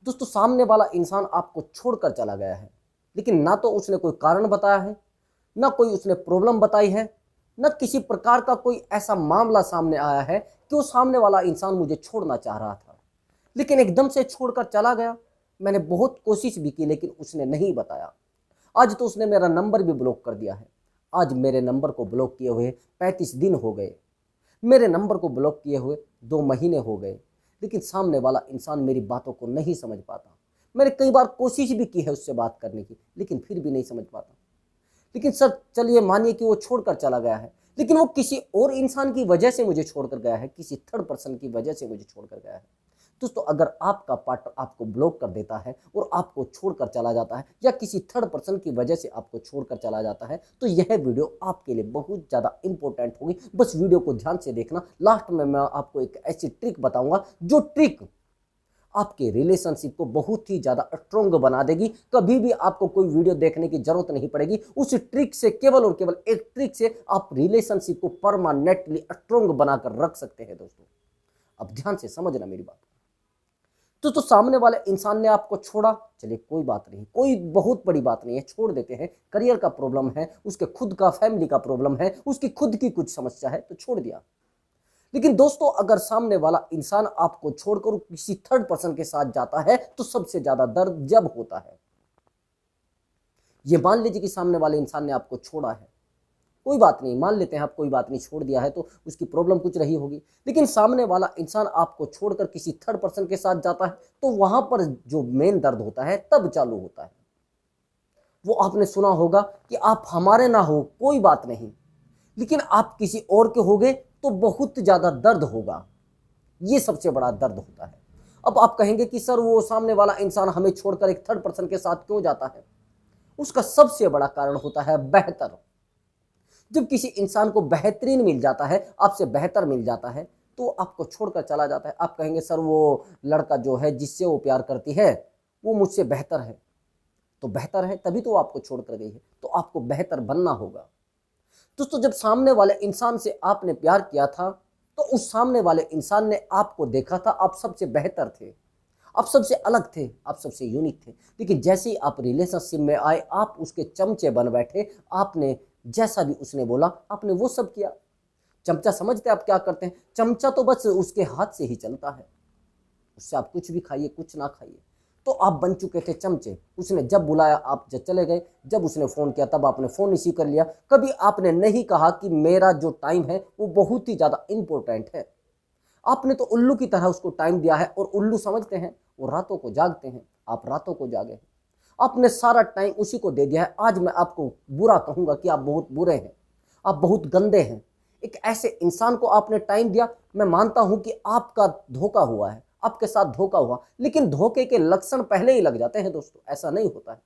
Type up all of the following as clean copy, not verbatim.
दोस्तों, सामने वाला इंसान आपको छोड़कर चला गया है, लेकिन ना तो उसने कोई कारण बताया है, ना कोई उसने प्रॉब्लम बताई है, ना किसी प्रकार का कोई ऐसा मामला सामने आया है कि वो सामने वाला इंसान मुझे छोड़ना चाह रहा था, लेकिन एकदम से छोड़कर चला गया। मैंने बहुत कोशिश भी की, लेकिन उसने नहीं बताया। आज तो उसने मेरा नंबर भी ब्लॉक कर दिया है। आज मेरे नंबर को ब्लॉक किए हुए 35 दिन हो गए, मेरे नंबर को ब्लॉक किए हुए 2 महीने हो गए, लेकिन सामने वाला इंसान मेरी बातों को नहीं समझ पाता। मैंने कई बार कोशिश भी की है उससे बात करने की, लेकिन फिर भी नहीं समझ पाता। लेकिन सर, चलिए मानिए कि वो छोड़कर चला गया है, लेकिन वो किसी और इंसान की वजह से मुझे छोड़कर गया है, किसी थर्ड पर्सन की वजह से मुझे छोड़कर गया है। दोस्तों, अगर आपका पार्टनर आपको ब्लॉक कर देता है और आपको छोड़कर चला जाता है, या किसी थर्ड पर्सन की वजह से आपको छोड़कर चला जाता है, तो यह वीडियो आपके लिए बहुत ज़्यादा इंपॉर्टेंट होगी। बस वीडियो को ध्यान से देखना। लास्ट में मैं आपको एक ऐसी ट्रिक बताऊंगा, जो ट्रिक आपके रिलेशनशिप को बहुत ही ज़्यादा स्ट्रॉन्ग बना देगी। कभी भी आपको कोई वीडियो देखने की जरूरत नहीं पड़ेगी। उस ट्रिक से, केवल और केवल एक ट्रिक से, आप रिलेशनशिप को परमानेंटली स्ट्रॉन्ग बनाकर रख सकते हैं। दोस्तों, अब ध्यान से समझना मेरी बात। तो सामने वाले इंसान ने आपको छोड़ा, चलिए कोई बात नहीं, कोई बहुत बड़ी बात नहीं है, छोड़ देते हैं। करियर का प्रॉब्लम है, उसके खुद का फैमिली का प्रॉब्लम है, उसकी खुद की कुछ समस्या है, तो छोड़ दिया। लेकिन दोस्तों, अगर सामने वाला इंसान आपको छोड़कर किसी थर्ड पर्सन के साथ जाता है, तो सबसे ज्यादा दर्द जब होता है। ये मान लीजिए कि सामने वाले इंसान ने आपको छोड़ा है, कोई बात नहीं, मान लेते हैं आप, कोई बात नहीं, छोड़ दिया है तो उसकी प्रॉब्लम कुछ रही होगी। लेकिन सामने वाला इंसान आपको छोड़कर किसी थर्ड पर्सन के साथ जाता है, तो वहां पर जो मेन दर्द होता है तब चालू होता है। वो आपने सुना होगा कि आप हमारे ना हो कोई बात नहीं, लेकिन आप किसी और के होगे तो बहुत ज्यादा दर्द होगा। ये सबसे बड़ा दर्द होता है। अब आप कहेंगे कि सर, वो सामने वाला इंसान हमें छोड़कर एक थर्ड पर्सन के साथ क्यों जाता है? उसका सबसे बड़ा कारण होता है बेहतर। जब किसी इंसान को बेहतरीन मिल जाता है, आपसे बेहतर मिल जाता है, तो आपको छोड़कर चला जाता है। आप कहेंगे सर, वो लड़का जो है जिससे वो प्यार करती है, वो मुझसे बेहतर है। तो बेहतर है तभी तो वो आपको छोड़कर गई है, तो आपको बेहतर बनना होगा। दोस्तों, जब सामने वाले इंसान से आपने प्यार किया था, तो उस सामने वाले इंसान ने आपको देखा था, आप सबसे बेहतर थे, आप सबसे अलग थे, आप सबसे यूनिक थे। लेकिन जैसे ही आप रिलेशनशिप में आए, आप उसके चमचे बन बैठे। आपने जैसा भी उसने बोला, आपने वो सब किया। चमचा समझते आप क्या करते हैं? चमचा तो बस उसके हाथ से ही चलता है, उससे आप कुछ भी खाइए, कुछ ना खाइए। तो आप बन चुके थे चमचे। उसने जब बुलाया आप जब चले गए, जब उसने फ़ोन किया तब आपने फ़ोन रिसीव कर लिया। कभी आपने नहीं कहा कि मेरा जो टाइम है वो बहुत ही ज़्यादा इंपॉर्टेंट है। आपने तो उल्लू की तरह उसको टाइम दिया है, और उल्लू समझते हैं वो रातों को जागते हैं, आप रातों को जागे हैं। आपने सारा टाइम उसी को दे दिया है। आज मैं आपको बुरा कहूंगा कि आप बहुत बुरे हैं, आप बहुत गंदे हैं। एक ऐसे इंसान को आपने टाइम दिया। मैं मानता हूं कि आपका धोखा हुआ है, आपके साथ धोखा हुआ, लेकिन धोखे के लक्षण पहले ही लग जाते हैं। दोस्तों, ऐसा नहीं होता है।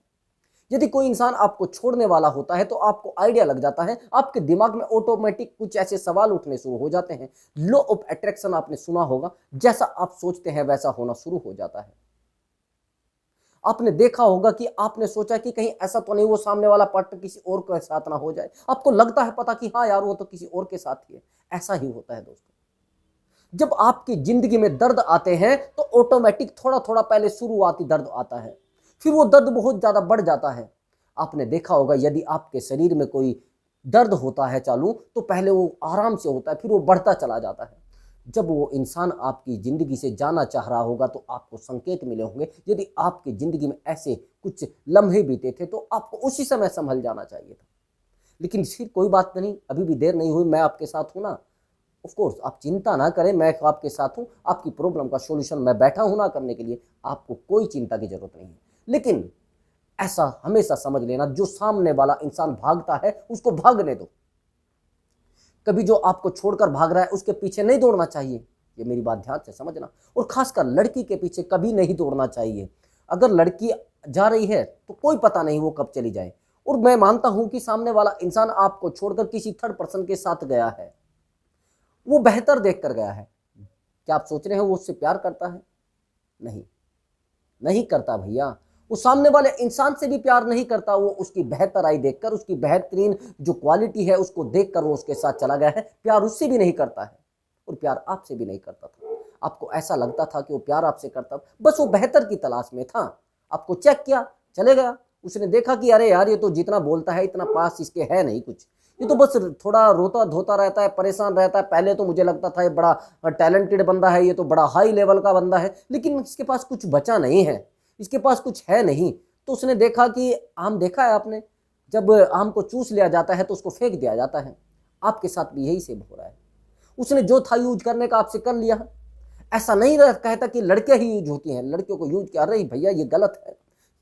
यदि कोई इंसान आपको छोड़ने वाला होता है, तो आपको आइडिया लग जाता है, आपके दिमाग में ऑटोमेटिक कुछ ऐसे सवाल उठने शुरू हो जाते हैं। लॉ ऑफ अट्रैक्शन आपने सुना होगा, जैसा आप सोचते हैं वैसा होना शुरू हो जाता है। आपने देखा होगा कि आपने सोचा कि कहीं ऐसा तो नहीं वो सामने वाला पार्टनर किसी और के साथ ना हो जाए। आपको लगता है पता कि हाँ यार, वो तो किसी और के साथ ही है। ऐसा ही होता है दोस्तों। जब आपकी जिंदगी में दर्द आते हैं, तो ऑटोमेटिक थोड़ा थोड़ा पहले शुरुआती दर्द आता है, फिर वो दर्द बहुत ज्यादा बढ़ जाता है। आपने देखा होगा, यदि आपके शरीर में कोई दर्द होता है चालू, तो पहले वो आराम से होता है, फिर वो बढ़ता चला जाता है। जब वो इंसान आपकी ज़िंदगी से जाना चाह रहा होगा, तो आपको संकेत मिले होंगे। यदि आपकी ज़िंदगी में ऐसे कुछ लम्हे बीते थे, तो आपको उसी समय संभल जाना चाहिए था। लेकिन फिर कोई बात नहीं, अभी भी देर नहीं हुई, मैं आपके साथ हूँ ना। ऑफ कोर्स, आप चिंता ना करें, मैं आपके साथ हूँ। आपकी प्रॉब्लम का सॉल्यूशन मैं बैठा हूँ ना करने के लिए। आपको कोई चिंता की जरूरत नहीं है। लेकिन ऐसा हमेशा समझ लेना, जो सामने वाला इंसान भागता है उसको भागने दो। कभी जो आपको छोड़कर भाग रहा है उसके पीछे नहीं दौड़ना चाहिए। ये मेरी बात ध्यान से समझना। और खासकर लड़की के पीछे कभी नहीं दौड़ना चाहिए। अगर लड़की जा रही है तो कोई पता नहीं वो कब चली जाए। और मैं मानता हूं कि सामने वाला इंसान आपको छोड़कर किसी थर्ड पर्सन के साथ गया है, वो बेहतर देख कर गया है। क्या आप सोच रहे हैं वो उससे प्यार करता है? नहीं, नहीं करता भैया। वो सामने वाले इंसान से भी प्यार नहीं करता। वो उसकी बेहतराई देखकर, उसकी बेहतरीन जो क्वालिटी है उसको देखकर वो उसके साथ चला गया है। प्यार उससे भी नहीं करता है, और प्यार आपसे भी नहीं करता था। आपको ऐसा लगता था कि वो प्यार आपसे करता, बस वो बेहतर की तलाश में था। आपको चेक किया, चले गया। उसने देखा कि अरे यार ये तो जितना बोलता है इतना पास इसके है नहीं कुछ, ये तो बस थोड़ा रोता धोता रहता है, परेशान रहता है। पहले तो मुझे लगता था ये बड़ा टैलेंटेड बंदा है, ये तो बड़ा हाई लेवल का बंदा है, लेकिन इसके पास कुछ बचा नहीं है, इसके पास कुछ है नहीं। तो उसने देखा कि आम देखा है आपने, जब आम को चूस लिया जाता है तो उसको फेंक दिया जाता है। आपके साथ भी यही सेम हो रहा है। उसने जो था यूज करने का आपसे कर लिया। ऐसा नहीं कहता कि लड़के ही यूज होती हैं, लड़कियों को यूज किया, अरे भैया ये गलत है।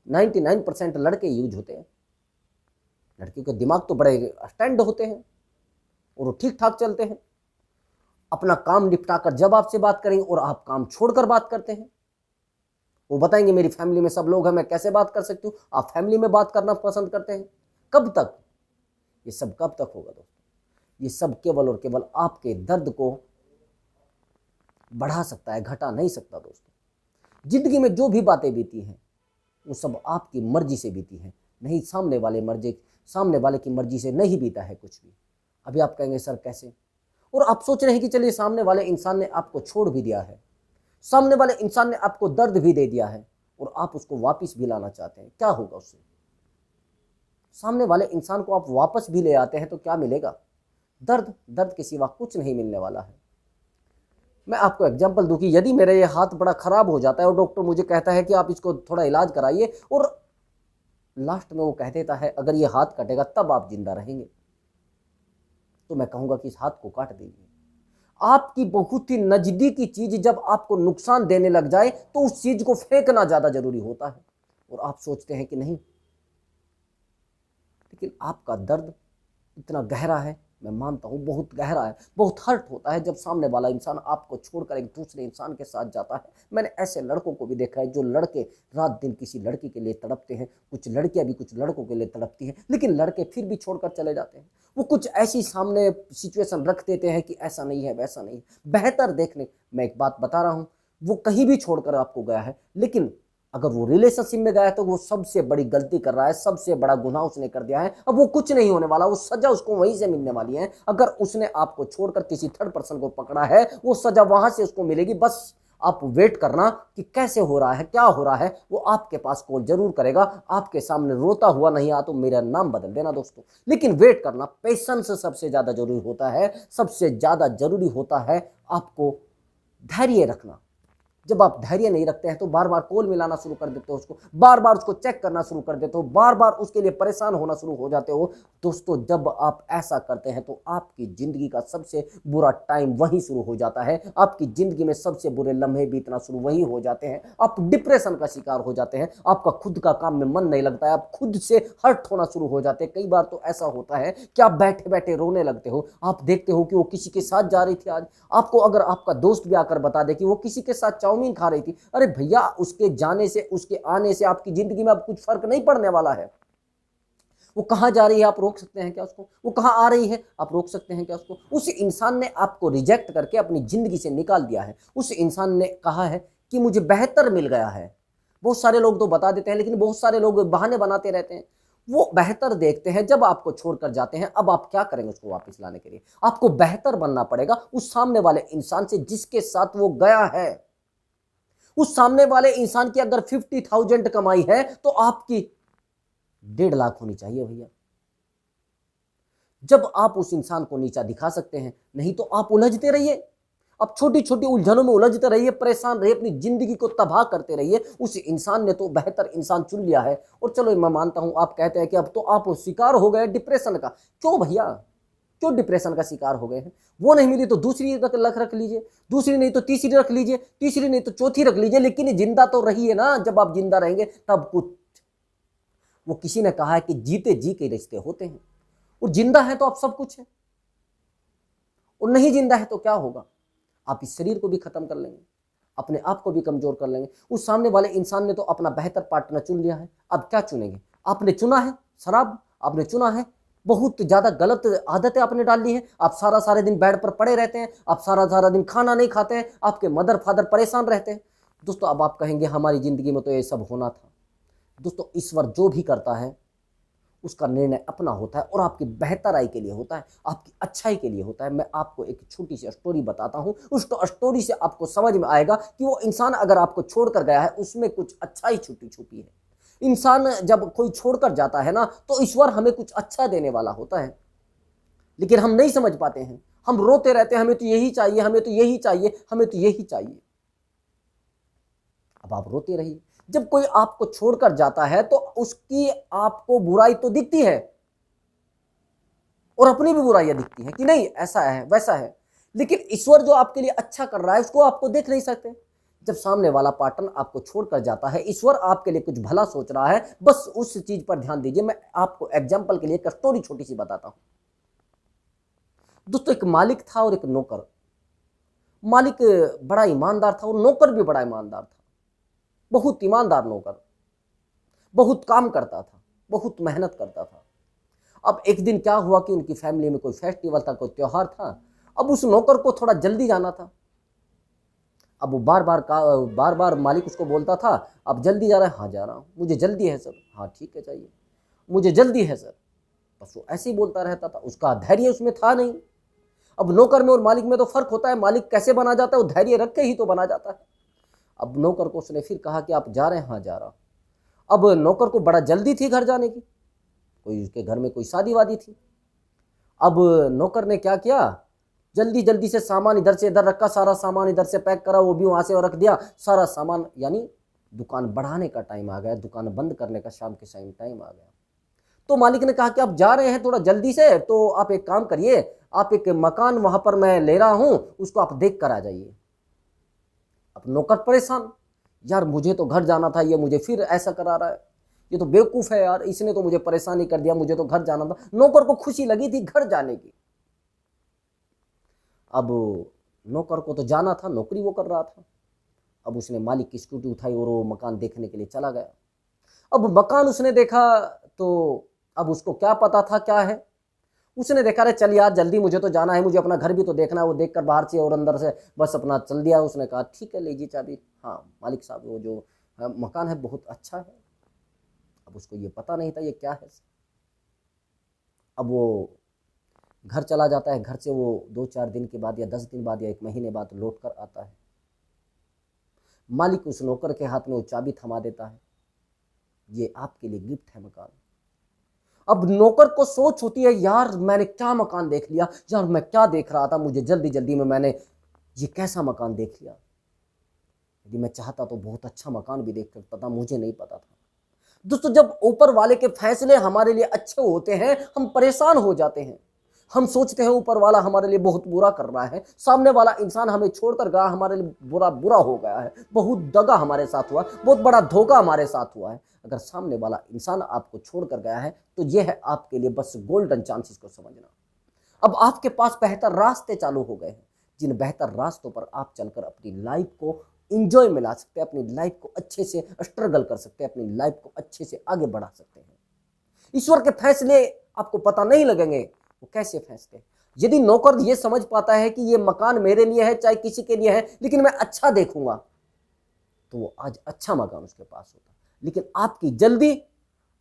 99% लड़के यूज होते हैं। लड़कियों के दिमाग तो बड़े स्टैंड होते हैं और वो ठीक ठाक चलते हैं। अपना काम निपटाकर जब आपसे बात करेंगे और आप काम छोड़कर बात करते हैं, वो बताएंगे मेरी फैमिली में सब लोग हैं, मैं कैसे बात कर सकती हूँ। आप फैमिली में बात करना पसंद करते हैं। कब तक ये सब कब तक होगा दोस्तों? ये सब केवल और केवल आपके दर्द को बढ़ा सकता है, घटा नहीं सकता दोस्तों। जिंदगी में जो भी बातें बीती हैं वो सब आपकी मर्जी से बीती हैं, नहीं सामने वाले की मर्जी से नहीं बीता है कुछ भी। अभी आप कहेंगे सर कैसे, और आप सोच रहे हैं कि चलिए सामने वाले इंसान ने आपको छोड़ भी दिया है, सामने वाले इंसान ने आपको दर्द भी दे दिया है और आप उसको वापस भी लाना चाहते हैं, क्या होगा उससे? सामने वाले इंसान को आप वापस भी ले आते हैं तो क्या मिलेगा? दर्द के सिवा कुछ नहीं मिलने वाला है। मैं आपको एग्जांपल दूं कि यदि मेरा ये हाथ बड़ा खराब हो जाता है और डॉक्टर मुझे कहता है कि आप इसको थोड़ा इलाज कराइए, और लास्ट में वो कह देता है अगर ये हाथ कटेगा तब आप जिंदा रहेंगे, तो मैं कहूंगा कि इस हाथ को काट दीजिए। आपकी बहुत ही नजदीकी चीज जब आपको नुकसान देने लग जाए तो उस चीज को फेंकना ज्यादा जरूरी होता है, और आप सोचते हैं कि नहीं। लेकिन आपका दर्द इतना गहरा है, मैं मानता हूँ बहुत गहरा है, बहुत हर्ट होता है जब सामने वाला इंसान आपको छोड़कर एक दूसरे इंसान के साथ जाता है। मैंने ऐसे लड़कों को भी देखा है जो लड़के रात दिन किसी लड़की के लिए तड़पते हैं, कुछ लड़कियां भी कुछ लड़कों के लिए तड़पती हैं, लेकिन लड़के फिर भी छोड़कर चले जाते हैं। वो कुछ ऐसी सामने सिचुएशन रख देते हैं कि ऐसा नहीं है वैसा नहीं है, बेहतर देखने। मैं एक बात बता रहा हूँ, वो कहीं भी छोड़कर आपको गया है, लेकिन अगर वो रिलेशनशिप में गया है तो वो सबसे बड़ी गलती कर रहा है, सबसे बड़ा गुनाह उसने कर दिया है। अब वो कुछ नहीं होने वाला, वो सजा उसको वहीं से मिलने वाली है। अगर उसने आपको छोड़कर किसी थर्ड पर्सन को पकड़ा है, वो सजा वहां से उसको मिलेगी। बस आप वेट करना कि कैसे हो रहा है, क्या हो रहा है। वो आपके पास कॉल जरूर करेगा, आपके सामने रोता हुआ नहीं आ तो मेरा नाम बदल देना दोस्तों। लेकिन वेट करना, पेशेंस सबसे ज्यादा जरूरी होता है। सबसे ज्यादा जरूरी होता है आपको धैर्य रखना। जब आप धैर्य नहीं रखते हैं तो बार बार कॉल मिलाना शुरू कर देते हो उसको, बार बार उसको चेक करना शुरू कर देते हो, बार बार उसके लिए परेशान होना शुरू हो जाते हो। दोस्तों जब आप ऐसा करते हैं तो आपकी जिंदगी का सबसे बुरा टाइम वहीं शुरू हो जाता है। आपकी जिंदगी में सबसे बुरे लम्हे बीतना शुरू वही हो जाते हैं। आप डिप्रेशन का शिकार हो जाते हैं, आपका खुद का काम में मन नहीं लगता है, आप खुद से हर्ट होना शुरू हो जाते हैं। कई बार तो ऐसा होता है कि आप बैठे बैठे रोने लगते हो। आप देखते हो कि वो किसी के साथ जा रही थी आज, आपको अगर आपका दोस्त भी आकर बता दे कि वो किसी के साथ चाउमीन खा रही थी, अरे भैया उसके जाने से उसके आने से आपकी जिंदगी में अब कुछ फर्क नहीं पड़ने वाला है। वो कहां जा रही है आप रोक सकते हैं क्या उसको? वो कहां आ रही है आप रोक सकते हैं क्या उसको? उस इंसान ने आपको रिजेक्ट करके अपनी जिंदगी से निकाल दिया है। उस इंसान ने कहा है कि मुझे बेहतर मिल गया है। बहुत सारे लोग तो बता देते हैं, लेकिन बहुत सारे लोग बहाने बनाते रहते हैं। वो बेहतर देखते हैं जब आपको छोड़कर जाते हैं। अब आप क्या करेंगे उसको वापस लाने के लिए? आपको बेहतर बनना पड़ेगा उस सामने वाले इंसान से जिसके साथ वो गया है। उस सामने वाले इंसान की अगर 50,000 कमाई है तो आपकी 1.5 लाख होनी चाहिए भैया। जब आप उस इंसान को नीचा दिखा सकते हैं, नहीं तो आप उलझते रहिए, अब छोटी छोटी उलझनों में उलझते रहिए, परेशान रहिए, अपनी जिंदगी को तबाह करते रहिए। उस इंसान ने तो बेहतर इंसान चुन लिया है। और चलो मैं मानता हूं, आप कहते हैं कि अब तो आप शिकार हो गए डिप्रेशन का। क्यों भैया, क्यों डिप्रेशन का शिकार हो गए हैं? वो नहीं मिली तो दूसरी रख लीजिए, दूसरी नहीं तो तीसरी रख लीजिए, तीसरी नहीं तो चौथी रख लीजिए, लेकिन जिंदा तो रहिए ना। जब आप जिंदा रहेंगे तब कुछ। वो किसी ने कहा है कि जीते जी के रिश्ते होते हैं, और जिंदा है तो आप सब कुछ है, और नहीं जिंदा है तो क्या होगा? आप इस शरीर को भी खत्म कर लेंगे, अपने आप को भी कमजोर कर लेंगे। उस सामने वाले इंसान ने तो अपना बेहतर पार्टनर चुन लिया है, अब क्या चुनेंगे? आपने चुना है शराब, आपने चुना है बहुत ज्यादा गलत आदतें आपने डाल ली है। आप सारे दिन बेड पर पड़े रहते हैं, आप सारा दिन खाना नहीं खाते हैं, आपके मदर फादर परेशान रहते हैं। दोस्तों अब आप कहेंगे हमारी जिंदगी में तो ये सब होना था। दोस्तों ईश्वर जो भी करता है उसका निर्णय अपना होता है और आपकी बेहतराई के लिए होता है, आपकी अच्छाई के लिए होता है। मैं आपको एक छोटी सी स्टोरी बताता हूँ, उस स्टोरी से आपको समझ में आएगा कि वो इंसान अगर आपको छोड़कर गया है उसमें कुछ अच्छाई छुपी छुपी है। इंसान जब कोई छोड़कर जाता है ना तो ईश्वर हमें कुछ अच्छा देने वाला होता है, लेकिन हम नहीं समझ पाते हैं। हम रोते रहते हैं, हमें तो यही चाहिए, हमें तो यही चाहिए, हमें तो यही चाहिए। अब आप रोते रहिए। जब कोई आपको छोड़कर जाता है तो उसकी आपको बुराई तो दिखती है और अपनी भी बुराइयां दिखती हैं कि नहीं ऐसा है वैसा है, लेकिन ईश्वर जो आपके लिए अच्छा कर रहा है उसको आपको देख नहीं सकते। जब सामने वाला पार्टनर आपको छोड़कर जाता है, ईश्वर आपके लिए कुछ भला सोच रहा है, बस उस चीज पर ध्यान दीजिए। मैं आपको एग्जाम्पल के लिए एक स्टोरी छोटी सी बताता हूं। दोस्तों, एक मालिक था और एक नौकर। मालिक बड़ा ईमानदार था और नौकर भी बड़ा ईमानदार था। बहुत ईमानदार नौकर, बहुत काम करता था, बहुत मेहनत करता था। अब एक दिन क्या हुआ कि उनकी फैमिली में कोई फेस्टिवल था, कोई त्योहार था। अब उस नौकर को थोड़ा जल्दी जाना था। अब वो बार बार मालिक उसको बोलता था, अब जल्दी जा रहा है? हाँ जा रहा हूँ। मुझे जल्दी है सर। हाँ ठीक है जाइए। मुझे जल्दी है सर। बस वो ऐसे ही बोलता रहता था, उसका धैर्य उसमें था नहीं। अब नौकर में और मालिक में तो फर्क होता है। मालिक कैसे बना जाता है? वो धैर्य रख के ही तो बना जाता है। अब नौकर को उसने फिर कहा कि आप जा रहे हैं? हाँ जा रहा हूँ। अब नौकर को बड़ा जल्दी थी घर जाने की, कोई उसके घर में कोई शादी वादी थी। अब नौकर ने क्या किया, जल्दी जल्दी से सामान इधर से इधर रखा, सारा सामान इधर से पैक करा, वो भी वहां से रख दिया सारा सामान। यानी दुकान बढ़ाने का टाइम आ गया, दुकान बंद करने का शाम के टाइम आ गया। तो मालिक ने कहा कि आप जा रहे हैं थोड़ा जल्दी से, तो आप एक काम करिए, आप एक मकान वहां पर मैं ले रहा हूं, उसको आप देख कर आ जाइए। अब नौकर परेशान, यार मुझे तो घर जाना था, ये मुझे फिर ऐसा करा रहा है, ये तो बेवकूफ है यार, इसने तो मुझे परेशानी कर दिया, मुझे तो घर जाना था। नौकर को खुशी लगी थी घर जाने की। अब नौकर को तो जाना था, नौकरी वो कर रहा था। अब उसने मालिक की स्कूटी उठाई और वो मकान देखने के लिए चला गया। अब मकान उसने देखा तो अब उसको क्या पता था क्या है। उसने देखा, अरे चल यार जल्दी मुझे तो जाना है, मुझे अपना घर भी तो देखना है। वो देखकर बाहर से और अंदर से बस अपना चल दिया। उसने कहा ठीक है लीजिए चाबी। हाँ मालिक साहब, वो जो मकान है बहुत अच्छा है। अब उसको ये पता नहीं था ये क्या है। अब वो घर चला जाता है। घर से वो 2-4 दिन के बाद या 10 दिन बाद या 1 महीने बाद लौट कर आता है। मालिक उस नौकर के हाथ में वो चाबी थमा देता है, ये आपके लिए गिफ्ट है मकान। अब नौकर को सोच होती है, यार मैंने क्या मकान देख लिया, यार मैं क्या देख रहा था, मुझे जल्दी जल्दी में मैंने ये कैसा मकान देख लिया। यदि मैं चाहता तो बहुत अच्छा मकान भी देख सकता था, मुझे नहीं पता था। दोस्तों, जब ऊपर वाले के फैसले हमारे लिए अच्छे होते हैं हम परेशान हो जाते हैं। हम सोचते हैं ऊपर वाला हमारे लिए बहुत बुरा कर रहा है, सामने वाला इंसान हमें छोड़कर गया, हमारे लिए बुरा बुरा हो गया है, बहुत दगा हमारे साथ हुआ, बहुत बड़ा धोखा हमारे साथ हुआ है। अगर सामने वाला इंसान आपको छोड़कर गया है तो यह है आपके लिए बस गोल्डन चांसेस को समझना। अब आपके पास बेहतर रास्ते चालू हो गए हैं, जिन बेहतर रास्तों पर आप चलकर अपनी लाइफ को इंजॉय मिला सकते हैं, अपनी लाइफ को अच्छे से स्ट्रगल कर सकते हैं, अपनी लाइफ को अच्छे से आगे बढ़ा सकते हैं। ईश्वर के फैसले आपको पता नहीं लगेंगे वो कैसे फैसले। यदि नौकर ये समझ पाता है कि ये मकान मेरे लिए है चाहे किसी के लिए है, लेकिन मैं अच्छा देखूंगा, तो वो आज अच्छा मकान उसके पास होता। लेकिन आपकी जल्दी,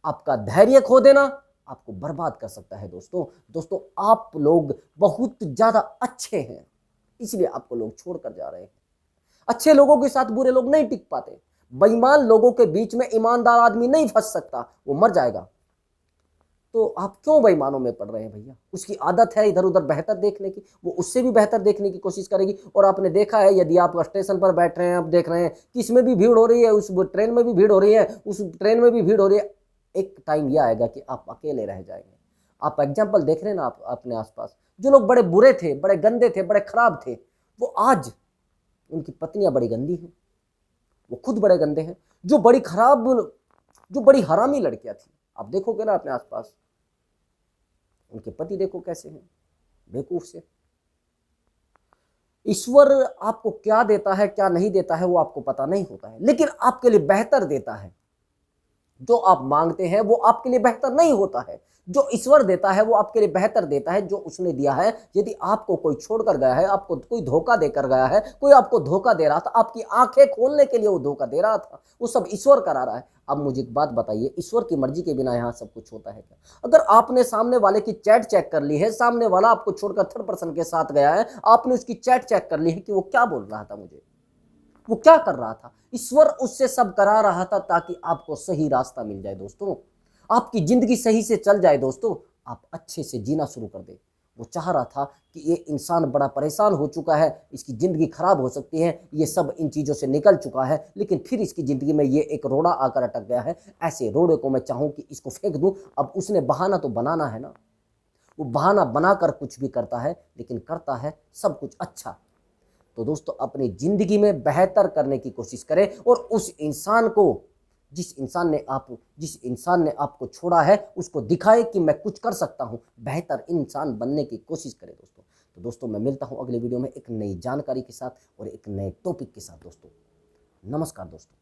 आपका धैर्य खो देना आपको बर्बाद कर सकता है। दोस्तों आप लोग बहुत ज्यादा अच्छे हैं, इसलिए आपको लोग छोड़कर जा रहे हैं। अच्छे लोगों के साथ बुरे लोग नहीं टिक पाते। बेईमान लोगों के बीच में ईमानदार आदमी नहीं फंस सकता, वो मर जाएगा। तो आप क्यों बेईमानों में पड़ रहे हैं भैया? उसकी आदत है इधर उधर बेहतर देखने की, वो उससे भी बेहतर देखने की कोशिश करेगी। और आपने देखा है, यदि आप स्टेशन पर बैठ रहे हैं, आप देख रहे हैं कि इसमें भी भीड़ हो रही है, उस ट्रेन में भी भीड़ हो रही है, उस ट्रेन में भी भीड़ हो रही है, एक टाइम यह आएगा कि आप अकेले रह जाएंगे। आप एग्जाम्पल देख रहे हैं ना आप अपने आसपास, जो लोग बड़े बुरे थे, बड़े गंदे थे, बड़े खराब थे, वो आज उनकी पत्नियां बड़ी गंदी हैं, वो खुद बड़े गंदे हैं। जो बड़ी खराब, जो बड़ी हरामी लड़कियां थी, आप देखोगे ना अपने आसपास, उनके पति देखो कैसे हैं, बेवकूफ से। ईश्वर आपको क्या देता है क्या नहीं देता है वो आपको पता नहीं होता है, लेकिन आपके लिए बेहतर देता है। जो आप मांगते हैं वो आपके लिए बेहतर नहीं होता है। जो ईश्वर देता है वो आपके लिए बेहतर देता है जो उसने दिया है। यदि आपको कोई छोड़कर गया है, आपको कोई धोखा देकर गया है, कोई आपको धोखा दे रहा था, आपकी आंखें खोलने के लिए वो धोखा दे रहा था, वो सब ईश्वर करा रहा है। अब मुझे एक बात बताइए, ईश्वर की मर्जी के बिना यहाँ सब कुछ होता है क्या? अगर आपने सामने वाले की चैट चेक कर ली है, सामने वाला आपको छोड़कर थर्ड पर्सन के साथ गया है, आपने उसकी चैट चेक कर ली है कि वो क्या बोल रहा था, मुझे वो क्या कर रहा था, ईश्वर उससे सब करा रहा था ताकि आपको सही रास्ता मिल जाए दोस्तों, आपकी जिंदगी सही से चल जाए दोस्तों, आप अच्छे से जीना शुरू कर दे। वो चाह रहा था कि ये इंसान बड़ा परेशान हो चुका है, इसकी ज़िंदगी खराब हो सकती है, ये सब इन चीज़ों से निकल चुका है, लेकिन फिर इसकी ज़िंदगी में ये एक रोड़ा आकर अटक गया है। ऐसे रोड़े को मैं चाहूँ कि इसको फेंक दूँ। अब उसने बहाना तो बनाना है ना, वो बहाना बनाकर कुछ भी करता है, लेकिन करता है सब कुछ अच्छा। तो दोस्तों अपनी ज़िंदगी में बेहतर करने की कोशिश करें और उस इंसान को, जिस इंसान ने आपको छोड़ा है, उसको दिखाए कि मैं कुछ कर सकता हूं, बेहतर इंसान बनने की कोशिश करें दोस्तों। तो दोस्तों मैं मिलता हूं अगले वीडियो में एक नई जानकारी के साथ और एक नए टॉपिक के साथ दोस्तों। नमस्कार दोस्तों।